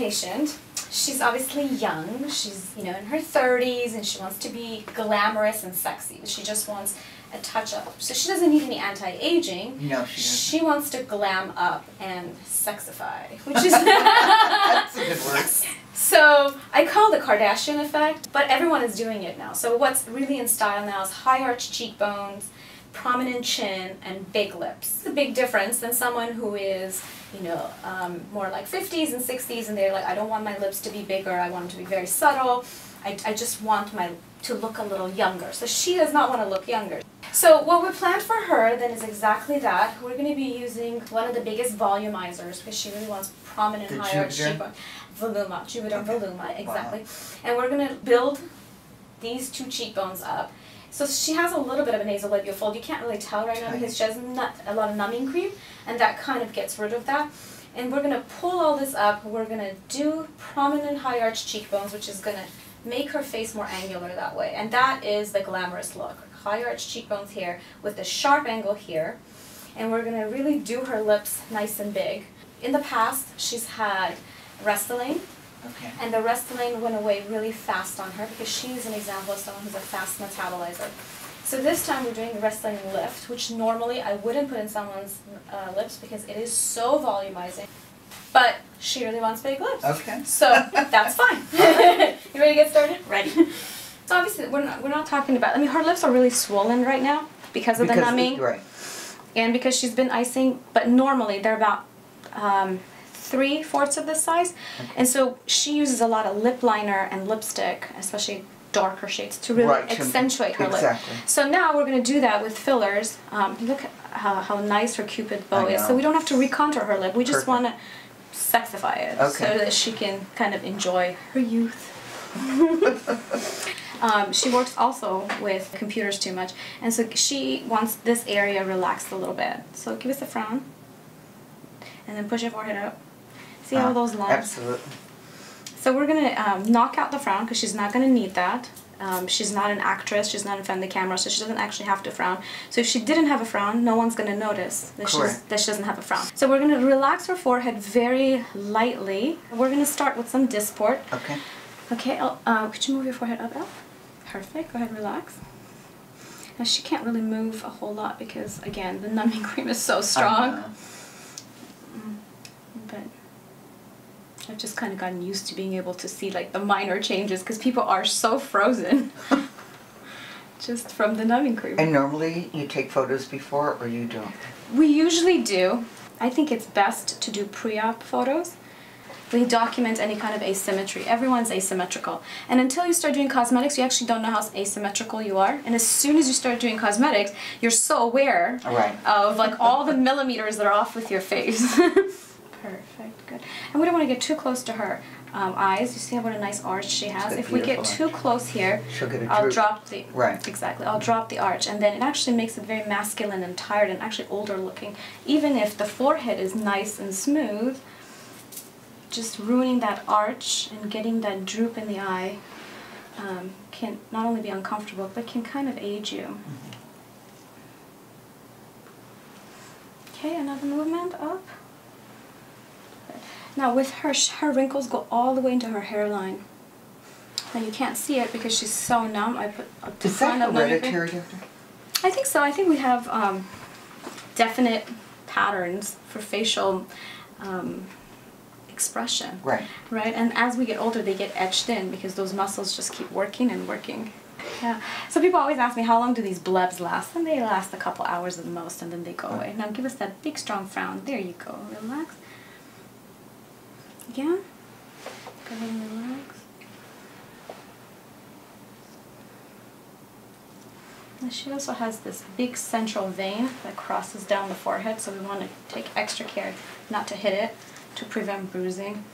patient. She's obviously young. She's, you know, in her 30s, and she wants to be glamorous and sexy. She just wants a touch-up. So she doesn't need any anti-aging. No, she doesn't. She wants to glam up and sexify, which is... That's a good word. So I call it the Kardashian effect, but everyone is doing it now. So what's really in style now is high-arched cheekbones, prominent chin, and big lips. It's a big difference than someone who is, you know, more like 50s and 60s, and they're like, I don't want my lips to be bigger, I want them to be very subtle, I just want to look a little younger. So she does not want to look younger. So what we planned for her then is exactly that. We're going to be using one of the biggest volumizers because she really wants prominent high-arched cheekbone. Voluma, Juvederm Voluma, exactly. Wow. And we're going to build these two cheekbones up. So she has a little bit of a nasolabial fold. You can't really tell right now because she has a lot of numbing cream, and that kind of gets rid of that. And we're going to pull all this up. We're going to do prominent high-arched cheekbones, which is going to make her face more angular that way. And that is the glamorous look. High-arched cheekbones here with the sharp angle here. And we're going to really do her lips nice and big. In the past, she's had Restylane. Okay. And the Restylane went away really fast on her because she's an example of someone who's a fast metabolizer. So this time we're doing the Restylane Lift, which normally I wouldn't put in someone's lips because it is so volumizing. But she really wants big lips. Okay. So that's fine. You ready to get started? Ready. So obviously we're not talking about, I mean, her lips are really swollen right now because of the numbing. Right. And because she's been icing, but normally they're about 3/4 of this size. Okay. And so she uses a lot of lip liner and lipstick, especially darker shades, to really accentuate her lip. So now we're going to do that with fillers. Look how nice her Cupid bow is. So we don't have to recontour her lip. We just want to sexify it so that she can kind of enjoy her youth. She works also with computers too much, and so she wants this area relaxed a little bit. So give us a frown, and then push your forehead up. See all those lines? Absolutely. So we're going to knock out the frown because she's not going to need that. She's not an actress, she's not in front of the camera, so she doesn't actually have to frown. So if she didn't have a frown, no one's going to notice that, she doesn't have a frown. So we're going to relax her forehead very lightly. We're going to start with some Dysport. Okay. Okay, could you move your forehead up, Elle? Perfect, go ahead, relax. Now she can't really move a whole lot because, again, the numbing cream is so strong. But I've just kind of gotten used to being able to see like the minor changes because people are so frozen just from the numbing cream. And normally you take photos before or you don't? We usually do. I think it's best to do pre-op photos. We document any kind of asymmetry. Everyone's asymmetrical. And until you start doing cosmetics, you actually don't know how asymmetrical you are. And as soon as you start doing cosmetics, you're so aware of like all the millimeters that are off with your face. Perfect, good. And we don't want to get too close to her eyes. You see what a nice arch she has? If we get too close here, I'll drop the... Exactly, I'll drop the arch. And then it actually makes it very masculine and tired and actually older looking. Even if the forehead is nice and smooth, just ruining that arch and getting that droop in the eye can not only be uncomfortable, but can kind of age you. Okay, another movement up. Now with her, her wrinkles go all the way into her hairline. Now you can't see it because she's so numb. I put a ton of numbing cream. Is that hereditary? I think so. I think we have definite patterns for facial expression. Right. Right. And as we get older, they get etched in because those muscles just keep working and working. Yeah. So people always ask me, how long do these blebs last? And they last a couple hours at the most, and then they go away. Now give us that big, strong frown. There you go. Relax. Again. Go ahead and relax. And she also has this big central vein that crosses down the forehead, so we want to take extra care not to hit it to prevent bruising.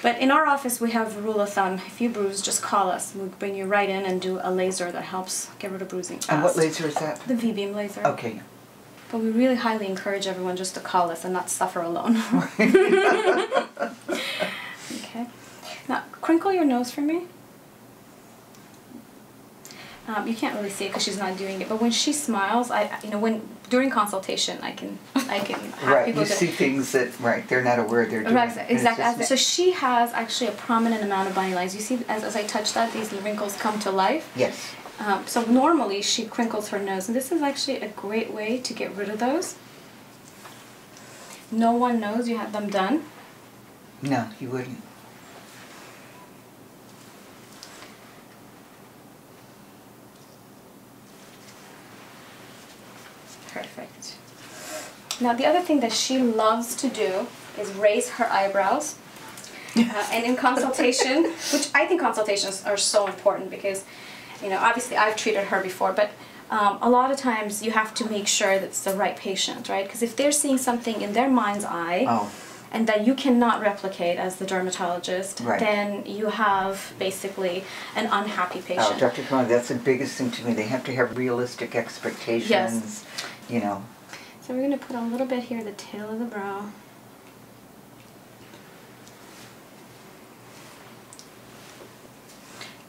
But in our office we have a rule of thumb, if you bruise, just call us. We'll bring you right in and do a laser that helps get rid of bruising fast. And what laser is that? The V-beam laser. Okay. But we really highly encourage everyone just to call us and not suffer alone. Okay. Now, crinkle your nose for me. You can't really see it because she's not doing it, but when she smiles, when during consultation, I can have Right, people you see things that, right, they're not aware they're doing. Right, And exactly. So she has actually a prominent amount of bunny lines. You see, as I touch that, these wrinkles come to life. Yes. So normally she crinkles her nose, and this is actually a great way to get rid of those. No one knows you have them done. No, you wouldn't. Perfect. Now the other thing that she loves to do is raise her eyebrows. And in consultation, which I think consultations are so important because, you know, obviously I've treated her before, but a lot of times you have to make sure that it's the right patient, right? Because if they're seeing something in their mind's eye and that you cannot replicate as the dermatologist, then you have basically an unhappy patient. Oh, Dr. Kormeili, that's the biggest thing to me. They have to have realistic expectations, you know. So we're going to put a little bit here at the tail of the brow.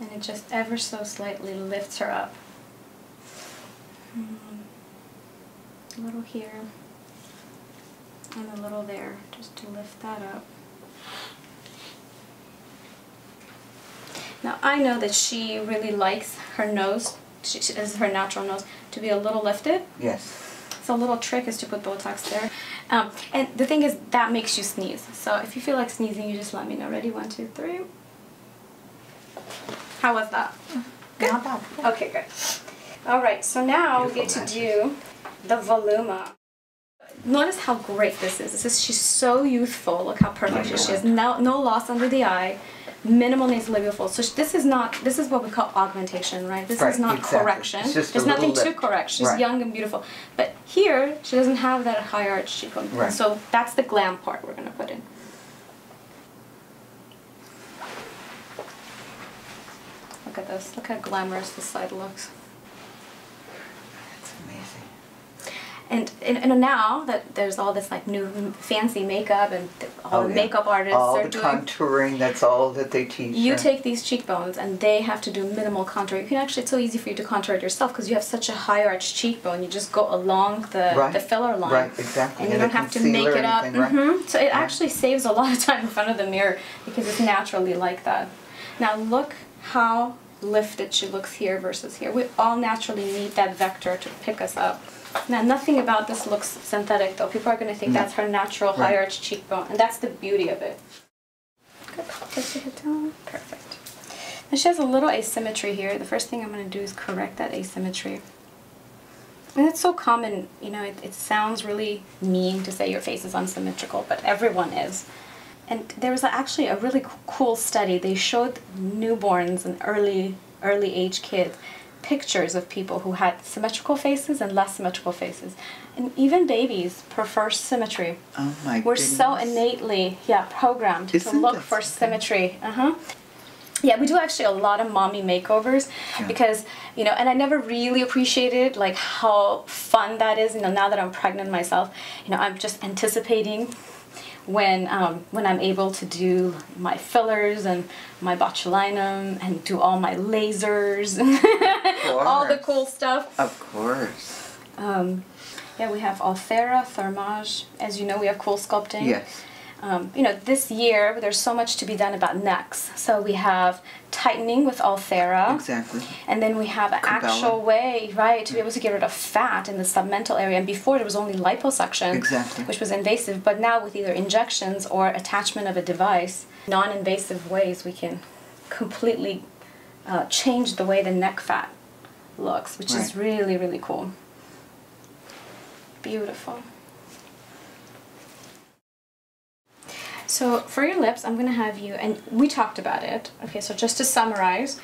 And it just ever so slightly lifts her up. A little here and a little there, just to lift that up. Now I know that she really likes her nose, this is her natural nose, to be a little lifted. Yes. So a little trick is to put Botox there. And the thing is, that makes you sneeze. So if you feel like sneezing, you just let me know. Ready? 1, 2, 3. How was that? Good? Not bad. Okay, good. All right, so now we get to do the voluma. Notice how great this is. She's so youthful. Look how perfect she is. She has no loss under the eye, minimal nasolabial fold. So this is what we call augmentation, right? This is not correction. There's nothing to correct. She's young and beautiful. But here, she doesn't have that high arch cheekbone. Right. So that's the glam part we're going to put in. Look at this. Look how glamorous this side looks. That's amazing. And now that there's all this like new fancy makeup and all the makeup artists are doing contouring, that's all that they teach. You take these cheekbones and they have to do minimal contour. You can actually, it's so easy for you to contour it yourself because you have such a high arch cheekbone. You just go along the filler line. Right, exactly. And you don't have to make it up. So it actually saves a lot of time in front of the mirror because it's naturally like that. Now look how lifted she looks here versus here. We all naturally need that vector to pick us up. Now nothing about this looks synthetic though. People are going to think that's her natural high arch cheekbone, and that's the beauty of it. Good. Take your head down. Perfect. Now she has a little asymmetry here. The first thing I'm going to do is correct that asymmetry. And it's so common, you know, it sounds really mean to say your face is unsymmetrical, but everyone is. And there was actually a really cool study. They showed newborns and early age kids pictures of people who had symmetrical faces and less symmetrical faces. And even babies prefer symmetry. Oh my goodness. We're so innately, programmed to look for symmetry. Yeah, we do actually a lot of mommy makeovers because, you know, and I never really appreciated like how fun that is. You know, now that I'm pregnant myself, you know, I'm just anticipating when I'm able to do my fillers and my botulinum and do all my lasers and all the cool stuff. Of course. Yeah, we have Althera, Thermage. As you know, we have cool sculpting. Yes. You know, this year there's so much to be done about necks. So we have tightening with Althera. Exactly. And then we have an actual way, right, to be able to get rid of fat in the submental area. And before there was only liposuction, which was invasive. But now with either injections or attachment of a device, non-invasive ways, we can completely change the way the neck fat looks, which is really, really cool. Beautiful. So for your lips, I'm going to have you, and we talked about it. Okay, so just to summarize,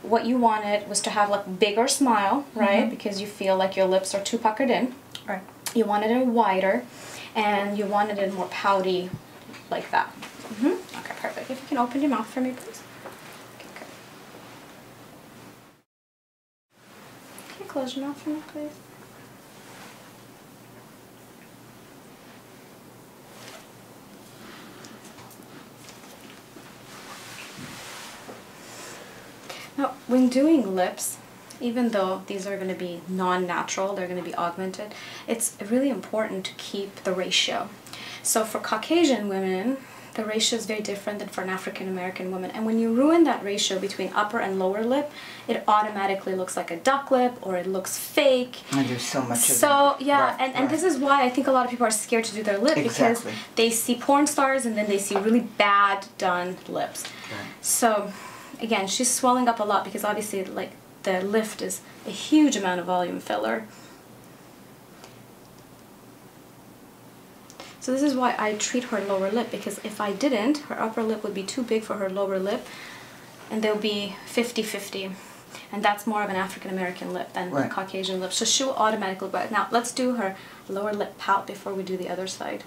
what you wanted was to have like a bigger smile, right? Because you feel like your lips are too puckered in. Right. You wanted it wider, and you wanted it more pouty, like that. Okay, perfect. If you can open your mouth for me, please. Okay, good. Can you close your mouth for me, please? Now, when doing lips, even though these are going to be non-natural, they're going to be augmented, it's really important to keep the ratio. So for Caucasian women, the ratio is very different than for an African American woman. And when you ruin that ratio between upper and lower lip, it automatically looks like a duck lip, or it looks fake. And there's so much of it. So, yeah, Right, and this is why I think a lot of people are scared to do their lip, because they see porn stars and then they see really bad done lips. Right. So, again, she's swelling up a lot because obviously, like, the lift is a huge amount of volume filler. So this is why I treat her lower lip, because if I didn't, her upper lip would be too big for her lower lip, and they'll be 50-50. And that's more of an African American lip than a Caucasian lip. So she'll automatically go. Now let's do her lower lip pout before we do the other side.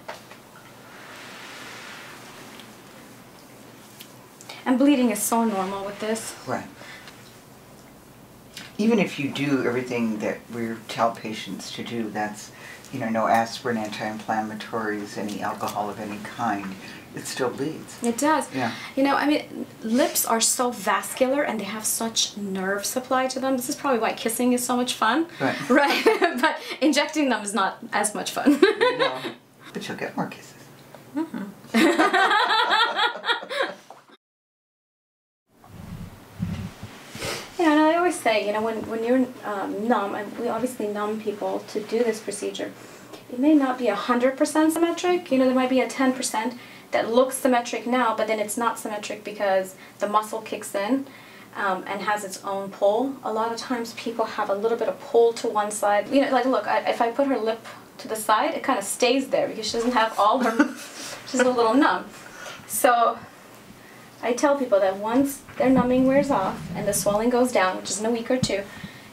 And bleeding is so normal with this. Right. Even if you do everything that we tell patients to do, that's, you know, no aspirin, anti-inflammatories, any alcohol of any kind, it still bleeds. It does. Yeah. You know, I mean, lips are so vascular and they have such nerve supply to them. This is probably why kissing is so much fun. Right. Right. But injecting them is not as much fun. No. But you'll get more kisses. Yeah, and I always say, you know, when you're numb, and we obviously numb people to do this procedure, it may not be 100% symmetric. You know, there might be a 10% that looks symmetric now, but then it's not symmetric because the muscle kicks in and has its own pull. A lot of times people have a little bit of pull to one side. You know, like, look, if I put her lip to the side, it kind of stays there because she doesn't have all her, she's a little numb. So I tell people that once their numbing wears off and the swelling goes down, which is in a week or two,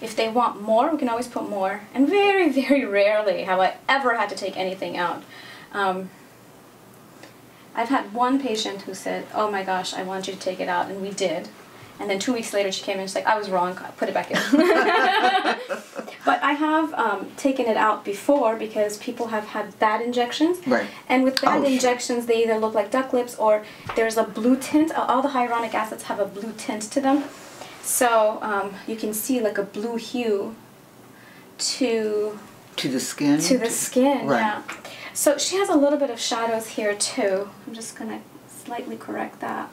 if they want more, we can always put more. And very, very rarely have I ever had to take anything out. I've had one patient who said, oh my gosh, I want you to take it out, and we did. And then 2 weeks later she came in and she's like, I was wrong, put it back in. But I have taken it out before because people have had bad injections. Right. And with bad injections, they either look like duck lips or there's a blue tint. All the hyaluronic acids have a blue tint to them. So you can see like a blue hue to the skin? To the skin, right. Yeah. So she has a little bit of shadows here too. I'm just going to slightly correct that.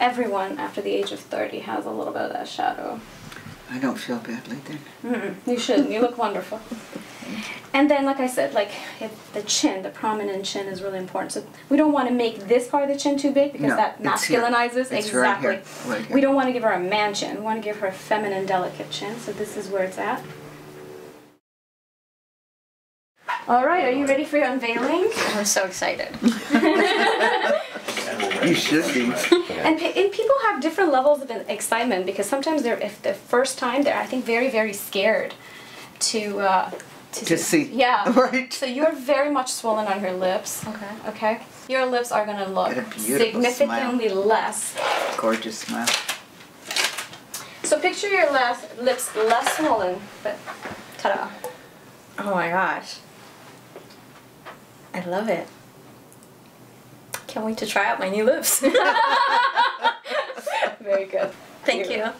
Everyone after the age of 30 has a little bit of that shadow. I don't feel badly then. You shouldn't. You look wonderful. And then, like I said, like the chin, the prominent chin is really important. So we don't want to make this part of the chin too big because that masculinizes. It's exactly. Right here. Right here. We don't want to give her a man chin. We want to give her a feminine, delicate chin. So this is where it's at. All right, are you ready for your unveiling? I'm so excited. You should be. And people have different levels of excitement because sometimes if the first time they're, I think, very, very scared to see. Yeah. Right. So you're very much swollen on your lips. Okay. Okay. Your lips are gonna look significantly less. Gorgeous smile. So picture your lips less swollen, but ta-da. Oh my gosh. I love it. Can't wait to try out my new lips. Very good. Thank you.